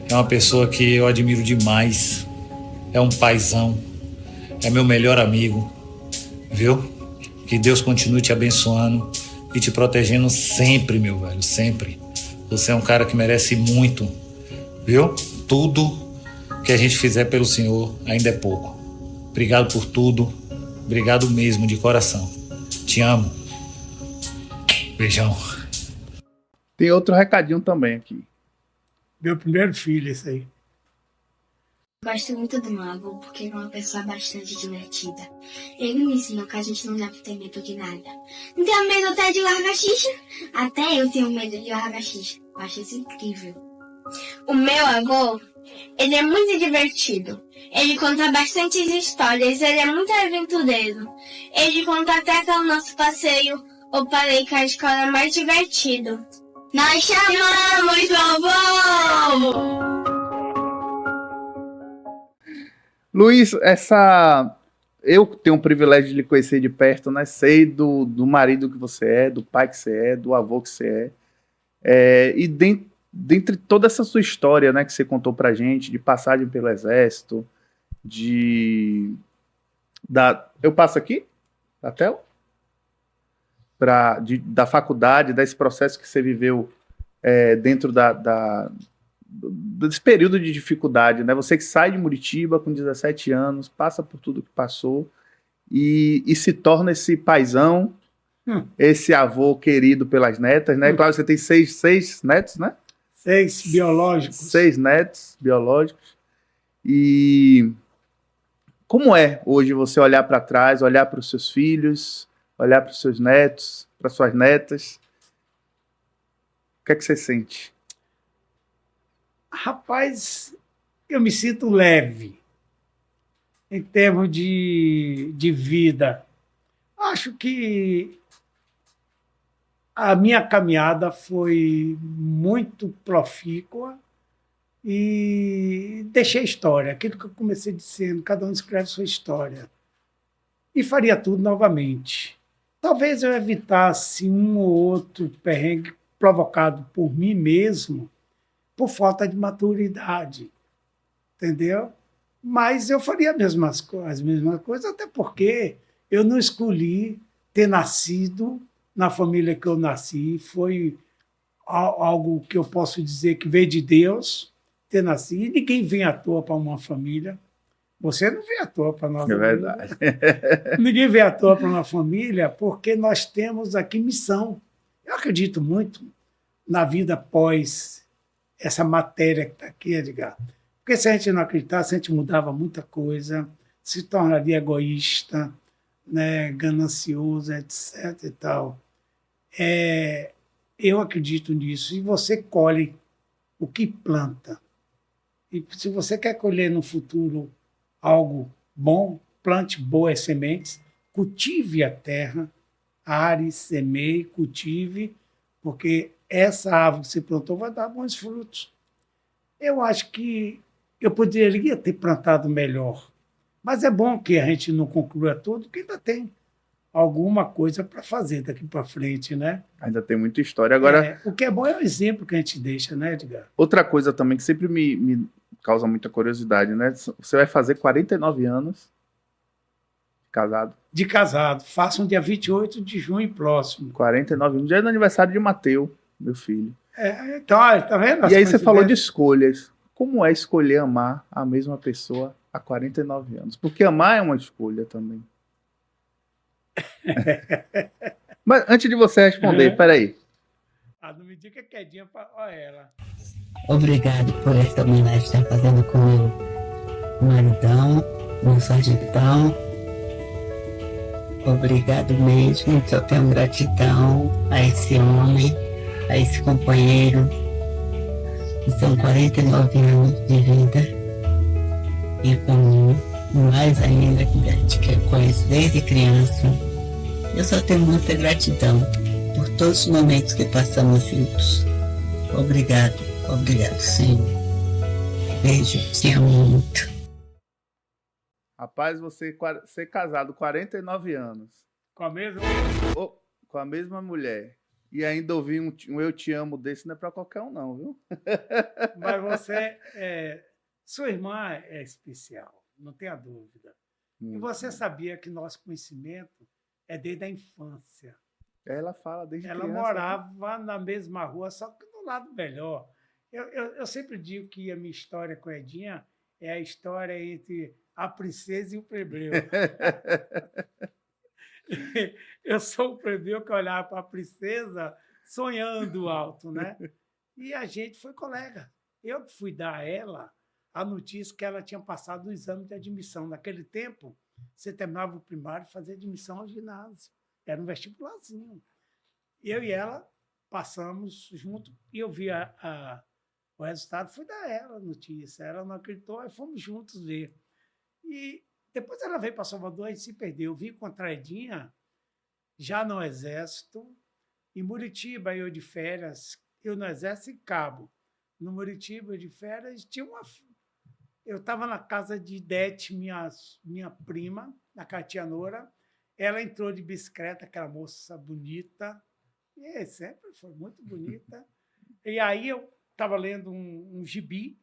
é uma pessoa que eu admiro demais, é um paizão, é meu melhor amigo, viu? Que Deus continue te abençoando e te protegendo sempre, meu velho, sempre. Você é um cara que merece muito, viu? Tudo que a gente fizer pelo senhor ainda é pouco. Obrigado por tudo, obrigado mesmo, de coração. Te amo. Beijão. Tem outro recadinho também aqui. Meu primeiro filho, esse aí. Gosto muito do meu avô porque ele é uma pessoa bastante divertida. Ele me ensinou que a gente não deve ter medo de nada. Não tenho medo até de largar xixa. Até eu tenho medo de largar xixa. Eu acho isso incrível. O meu avô, ele é muito divertido. Ele conta bastantes histórias, ele é muito aventureiro. Ele conta até que é o nosso passeio, o Parei com a escola mais divertido. Nós chamamos vovô! Luiz, eu tenho o privilégio de lhe conhecer de perto, né? Sei do marido que você é, do pai que você é, do avô que você é. E dentre toda essa sua história, né, que você contou pra gente, de passagem pelo Exército, eu passo aqui? Da tela? Da faculdade, desse processo que você viveu dentro desse período de dificuldade, né? Você que sai de Muritiba com 17 anos, passa por tudo que passou e se torna esse paizão, esse avô querido pelas netas, né? Claro, você tem seis netos, né? 6 biológicos. 6 netos biológicos. E como é hoje você olhar para trás, olhar para os seus filhos, olhar para os seus netos, para suas netas? O que é que você sente? Rapaz, eu me sinto leve em termos de vida. Acho que a minha caminhada foi muito profícua e deixei história, aquilo que eu comecei dizendo, cada um escreve sua história. E faria tudo novamente. Talvez eu evitasse um ou outro perrengue provocado por mim mesmo, por falta de maturidade, entendeu? Mas eu faria as mesmas coisas, até porque eu não escolhi ter nascido na família que eu nasci. Foi algo que eu posso dizer que veio de Deus, ter nascido. E ninguém vem à toa para uma família. Você não vem à toa para nós. É verdade. Ninguém vem à toa para uma família, porque nós temos aqui missão. Eu acredito muito na vida após essa matéria que está aqui, Edgar. Porque se a gente não acreditasse, a gente mudava muita coisa, se tornaria egoísta, né, ganancioso, etc. e tal. Eu acredito nisso. E você colhe o que planta. E se você quer colher no futuro algo bom, plante boas sementes, cultive a terra, are, semeie, cultive, porque essa árvore que você plantou vai dar bons frutos. Eu acho que eu poderia ter plantado melhor, mas é bom que a gente não conclua tudo, que ainda tem alguma coisa para fazer daqui para frente, né? Ainda tem muita história. Agora, o que é bom é o exemplo que a gente deixa, né, Edgar? outra coisa também que sempre me causa muita curiosidade, né? Você vai fazer 49 anos de casado. De casado. Faço um dia 28 de junho próximo. 49 anos. Já é no aniversário de Mateu, meu filho. Então, tá vendo? E aí você falou de escolhas. Como é escolher amar a mesma pessoa há 49 anos? Porque amar é uma escolha também. Mas antes de você responder, peraí. Não me diga quedinha para ela. Obrigado por esta homenagem que está fazendo com meu maridão, meu sargentão. Obrigado mesmo, só tenho gratidão a esse homem, a esse companheiro. São 49 anos de vida. E com mais ainda que a gente quer conhecer desde criança. Eu só tenho muita gratidão por todos os momentos que passamos juntos. Obrigado, Senhor. Beijo, te amo muito. Rapaz, você ser casado 49 anos. Com a mesma? Com a mesma mulher. E ainda ouvir um eu te amo desse não é pra qualquer um, não, viu? Mas você, sua irmã é especial, não tenha dúvida. E você sabia que nosso conhecimento é desde a infância. Ela fala desde criança. Ela morava na mesma rua, só que do lado melhor. Eu sempre digo que a minha história com a Edinha é a história entre a princesa e o plebeu. Eu sou o plebeu que olhava para a princesa sonhando alto, né? E a gente foi colega. Eu fui dar a ela a notícia que ela tinha passado no exame de admissão. Naquele tempo, você terminava o primário e fazia admissão ao ginásio. Era um vestibularzinho. Eu e ela passamos junto e eu vi o resultado, fui dar a ela a notícia. Ela não acreditou, aí fomos juntos ver. E depois ela veio para Salvador e se perdeu. Eu vi contra a Edinha, já no Exército, em Muritiba, eu de férias, eu no Exército em Cabo. No Muritiba, eu de férias, eu estava na casa de Idete, minha prima, na Catianora. Ela entrou de bicicleta, aquela moça bonita, e sempre foi muito bonita. E aí eu estava lendo um gibi,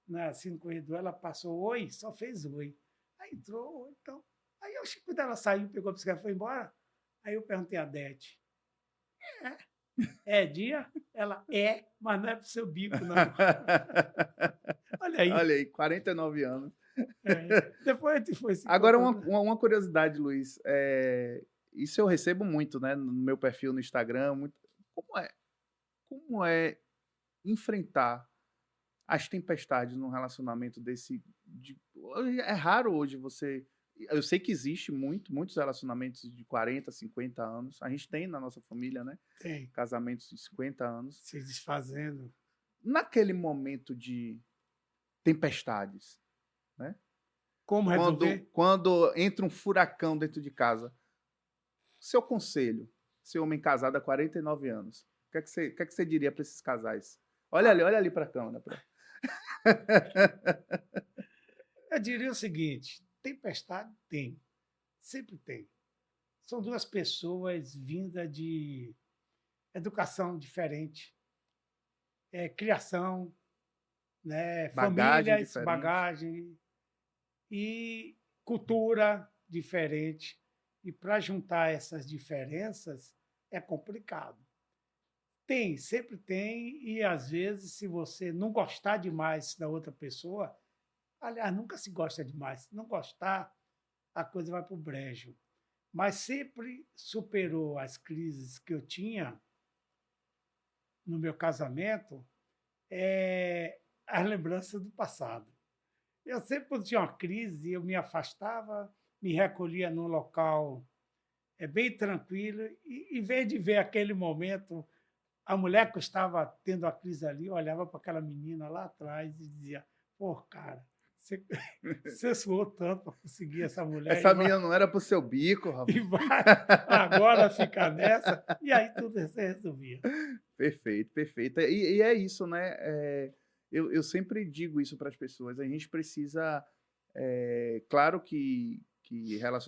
né, assim no corredor, ela passou oi, só fez oi. Aí entrou, então. Aí eu, quando ela saiu, pegou a bicicleta e foi embora, aí eu perguntei a Dete, é dia? Ela, mas não é pro seu bico, não. Olha aí, 49 anos. Depois foi assim. Agora, uma curiosidade, Luiz. Isso eu recebo muito, né, no meu perfil no Instagram. Como é enfrentar as tempestades num relacionamento desse? É raro hoje você... Eu sei que existe muitos relacionamentos de 40, 50 anos. A gente tem na nossa família, né? Tem. Casamentos de 50 anos. Se desfazendo. naquele momento de tempestades, né? Como resolver? Quando entra um furacão dentro de casa, seu conselho, seu homem casado há 49 anos, o que é que você diria para esses casais? Olha ali para a câmera. Eu diria o seguinte: tempestade tem, sempre tem. São duas pessoas vindas de educação diferente, criação, né, famílias, bagagem e cultura diferente. E para juntar essas diferenças é complicado. Tem, sempre tem, e às vezes, se você não gostar demais da outra pessoa, aliás, nunca se gosta demais, se não gostar, a coisa vai para o brejo. Mas sempre superou as crises que eu tinha no meu casamento, as lembranças do passado. Eu sempre, quando tinha uma crise, eu me afastava, me recolhia num local bem tranquilo, e em vez de ver aquele momento, a mulher que estava tendo a crise ali olhava para aquela menina lá atrás e dizia: pô, cara, você suou tanto para conseguir essa mulher. Essa menina não era pro seu bico, rapaz. E vai agora ficar nessa, e aí tudo se resolvia. Perfeito. E é isso, né? Eu sempre digo isso para as pessoas. A gente precisa... claro que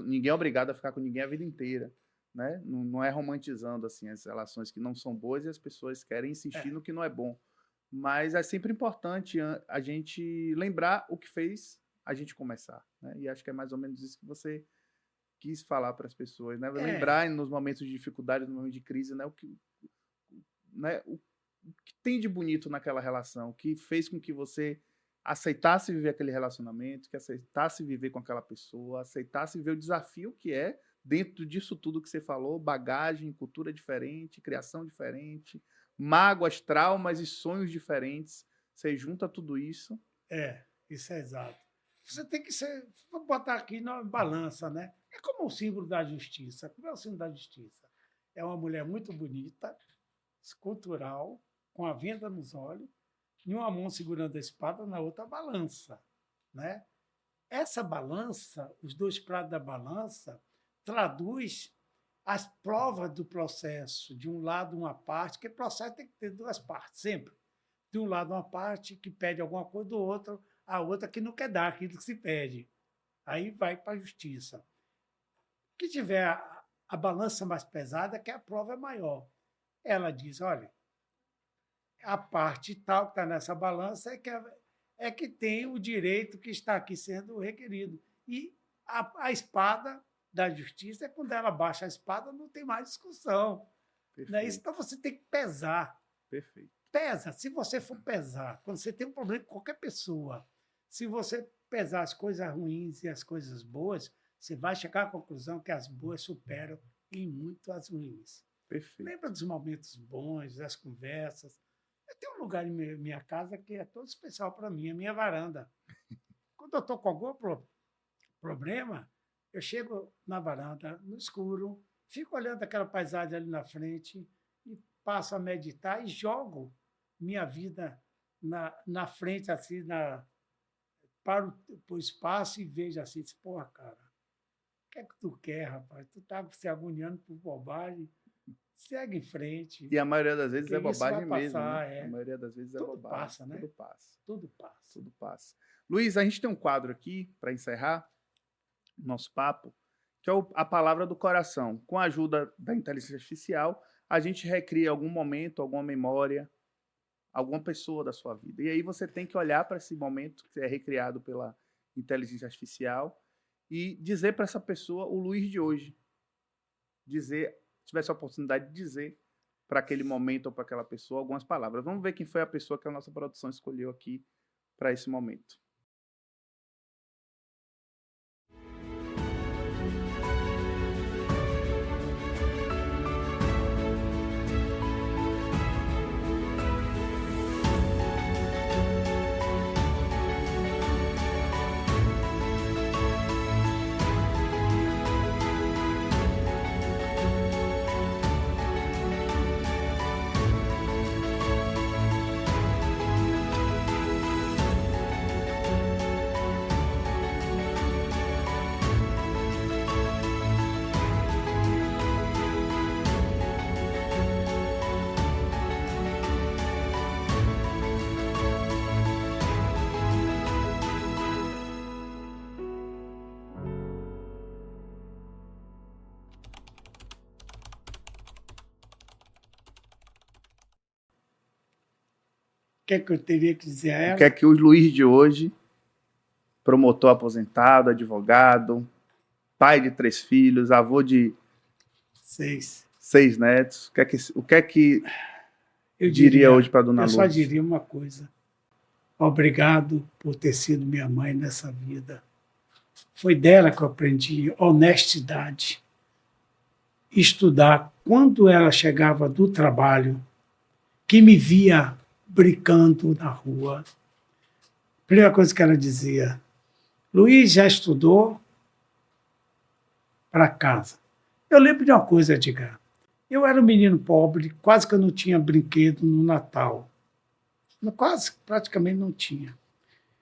ninguém é obrigado a ficar com ninguém a vida inteira, né? Não é romantizando assim, as relações que não são boas e as pessoas querem insistir no que não é bom. Mas é sempre importante a gente lembrar o que fez a gente começar, né? E acho que é mais ou menos isso que você quis falar para as pessoas, né? Lembrar nos momentos de dificuldade, no momento de crise, né? O que tem de bonito naquela relação, o que fez com que você aceitasse viver aquele relacionamento, que aceitasse viver com aquela pessoa, aceitasse viver o desafio que é, dentro disso tudo que você falou, bagagem, cultura diferente, criação diferente, mágoas, traumas e sonhos diferentes. Você junta tudo isso. Isso é exato. Você tem que vou botar aqui na balança, né? É como o símbolo da justiça. Como é o símbolo da justiça? É uma mulher muito bonita, escultural, com a venda nos olhos, em uma mão segurando a espada, na outra a balança, né? Essa balança, os dois pratos da balança, traduz as provas do processo. De um lado, uma parte, porque o processo tem que ter duas partes, sempre. De um lado, uma parte que pede alguma coisa, do outro, a outra que não quer dar aquilo que se pede. Aí vai para a justiça. O que tiver a balança mais pesada, que a prova é maior. Ela diz: olha, a parte tal que está nessa balança é que tem o direito que está aqui sendo requerido. E a espada da justiça é quando ela baixa a espada, não tem mais discussão. Não é isso? Então você tem que pesar. Perfeito. Pesa. Se você for pesar, quando você tem um problema com qualquer pessoa, se você pesar as coisas ruins e as coisas boas, você vai chegar à conclusão que as boas superam em muito as ruins. Perfeito. Lembra dos momentos bons, das conversas. Eu tenho um lugar em minha casa que é todo especial para mim, a minha varanda. Quando eu estou com algum problema, eu chego na varanda, no escuro, fico olhando aquela paisagem ali na frente e passo a meditar e jogo minha vida na frente, assim, para o espaço e vejo assim, porra, cara, o que é que tu quer, rapaz? Tu tá se agoniando por bobagem. Segue em frente. E a maioria das vezes é bobagem mesmo. Passar, né? A maioria das vezes é tudo bobagem. Passa, né? Tudo passa. Luiz, a gente tem um quadro aqui, para encerrar o nosso papo, que é a palavra do coração. Com a ajuda da inteligência artificial, a gente recria algum momento, alguma memória, alguma pessoa da sua vida. E aí você tem que olhar para esse momento que é recriado pela inteligência artificial e dizer para essa pessoa o Luiz de hoje. Tivesse a oportunidade de dizer para aquele momento ou para aquela pessoa algumas palavras. Vamos ver quem foi a pessoa que a nossa produção escolheu aqui para esse momento. que é que eu teria que dizer a O ela? que é que o Luiz de hoje, promotor aposentado, advogado, pai de 3 filhos, avô de 6. 6 netos, o que é que Eu diria hoje para dona Eu Lourdes? só diria uma coisa. Obrigado por ter sido minha mãe nessa vida. Foi dela que eu aprendi honestidade. Estudar. Quando ela chegava do trabalho, que me via brincando na rua, a primeira coisa que ela dizia: Luiz, já estudou? Para casa. Eu lembro de uma coisa, Edgar. Eu era um menino pobre, quase que eu não tinha brinquedo no Natal. Quase, praticamente não tinha.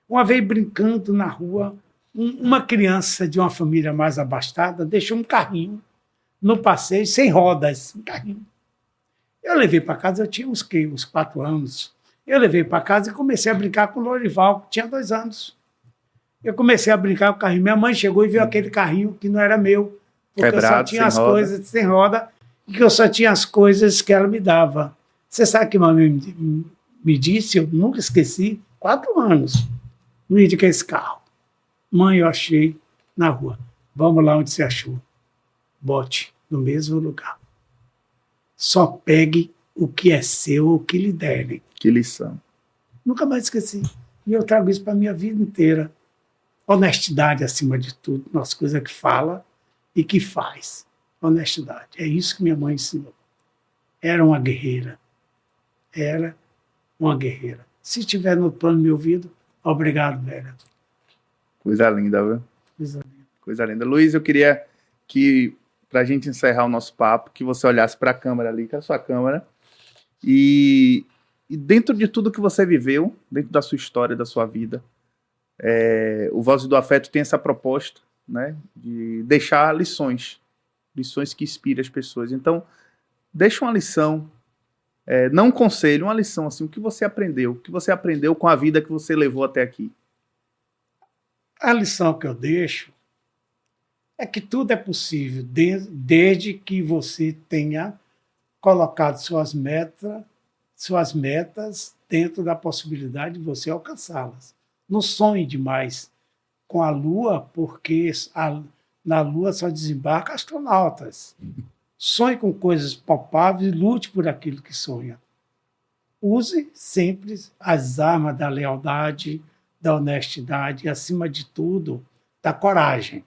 Uma vez brincando na rua, uma criança de uma família mais abastada deixou um carrinho no passeio, sem rodas, um carrinho. Eu levei para casa, eu tinha uns 4 anos. Eu levei para casa e comecei a brincar com o Lorival, que tinha 2 anos. Eu comecei a brincar com o carrinho. Minha mãe chegou e viu aquele carrinho que não era meu, porque Quebrado, eu só tinha sem as roda. coisas sem roda e que eu só tinha as coisas que ela me dava. Você sabe que mamãe me disse, eu nunca esqueci, 4 anos. Luiz, de que é esse carro? Mãe, eu achei na rua. Vamos lá onde você achou. Bote no mesmo lugar. Só pegue o que é seu, o que lhe derem. Que lição. Nunca mais esqueci. E eu trago isso para a minha vida inteira. Honestidade acima de tudo. Nossa coisa que fala e que faz. Honestidade. É isso que minha mãe ensinou. Era uma guerreira. Era uma guerreira. Se estiver no plano do meu ouvido, obrigado, velha. Coisa linda, viu? Coisa linda. Luiz, eu queria que, para a gente encerrar o nosso papo, que você olhasse para a câmera ali, que é a sua câmera, e dentro de tudo que você viveu, dentro da sua história, da sua vida, o Vozes do Afeto tem essa proposta, né, de deixar lições que inspirem as pessoas. Então, deixa uma lição, não um conselho, uma lição, assim, o que você aprendeu com a vida que você levou até aqui. A lição que eu deixo é que tudo é possível, desde que você tenha colocado suas metas dentro da possibilidade de você alcançá-las. Não sonhe demais com a Lua, porque na Lua só desembarca astronautas. Sonhe com coisas palpáveis e lute por aquilo que sonha. Use sempre as armas da lealdade, da honestidade e, acima de tudo, da coragem.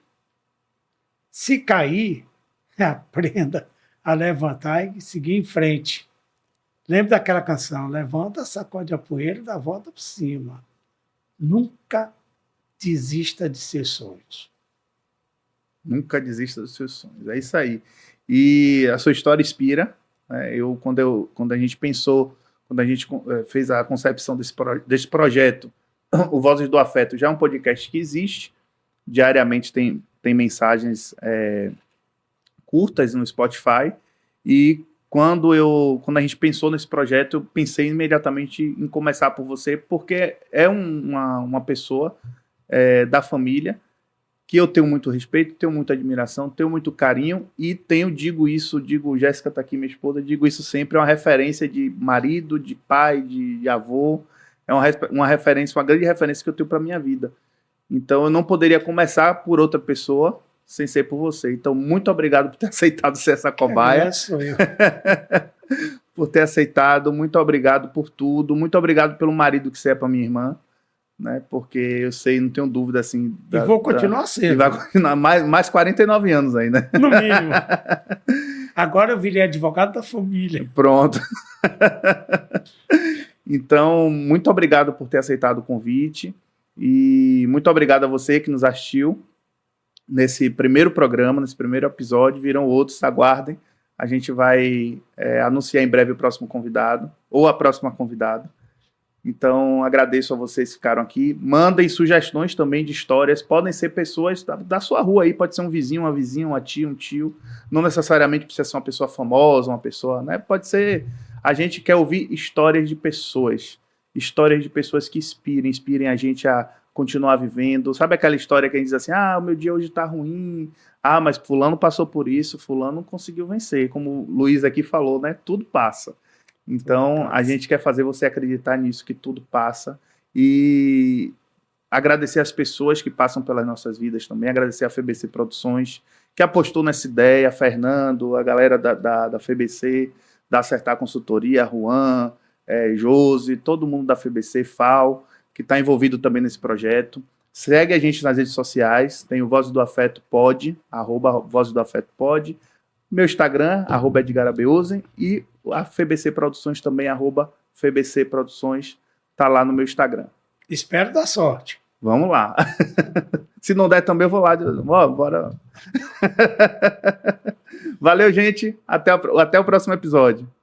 Se cair, aprenda a levantar e seguir em frente. Lembra daquela canção? Levanta, sacode a poeira e dá a volta por cima. Nunca desista de seus sonhos. Nunca desista dos seus sonhos. É isso aí. E a sua história inspira. Né? Quando a gente pensou, quando a gente fez a concepção desse projeto, o Vozes do Afeto já é um podcast que existe. Diariamente tem mensagens curtas no Spotify. E quando a gente pensou nesse projeto, eu pensei imediatamente em começar por você, porque é uma pessoa da família que eu tenho muito respeito, tenho muita admiração, tenho muito carinho e digo, Jéssica está aqui, minha esposa, digo isso sempre, é uma referência de marido, de pai, de avô, é uma referência, uma grande referência que eu tenho para minha vida. Então eu não poderia começar por outra pessoa sem ser por você. Então muito obrigado por ter aceitado ser essa cobaia. Sou eu. Por ter aceitado, muito obrigado por tudo, muito obrigado pelo marido que você é para minha irmã, né? Porque eu sei, não tenho dúvida assim. E vou continuar sendo. E vai continuar mais 49 anos ainda. No mínimo. Agora eu virei advogado da família. Pronto. Então, muito obrigado por ter aceitado o convite e muito obrigado a você que nos assistiu nesse primeiro programa, nesse primeiro episódio. Virão outros, aguardem. A gente vai anunciar em breve o próximo convidado ou a próxima convidada. Então, agradeço a vocês que ficaram aqui. Mandem sugestões também de histórias. Podem ser pessoas da sua rua aí. Pode ser um vizinho, uma vizinha, uma tia, um tio. Não necessariamente precisa ser uma pessoa famosa, uma pessoa, né? Pode ser... A gente quer ouvir histórias de pessoas. Histórias de pessoas que inspirem a gente a continuar vivendo. Sabe aquela história que a gente diz assim, o meu dia hoje tá ruim. Mas fulano passou por isso, fulano conseguiu vencer. Como o Luiz aqui falou, né? Tudo passa. Então, a gente quer fazer você acreditar nisso, que tudo passa, e agradecer as pessoas que passam pelas nossas vidas também, agradecer a FBC Produções, que apostou nessa ideia, Fernando, a galera da FBC, da Acertar Consultoria, Juan, Josi, todo mundo da FBC, FAO, que está envolvido também nesse projeto. Segue a gente nas redes sociais, tem o Vozes do Afeto Pod, @Vozes do Afeto Pod, meu Instagram, @EdgarAbeusen, e a FBC Produções também, @FBC Produções, tá lá no meu Instagram. Espero dar sorte. Vamos lá. Se não der também, eu vou lá. Bora. Valeu, gente. Até o próximo episódio.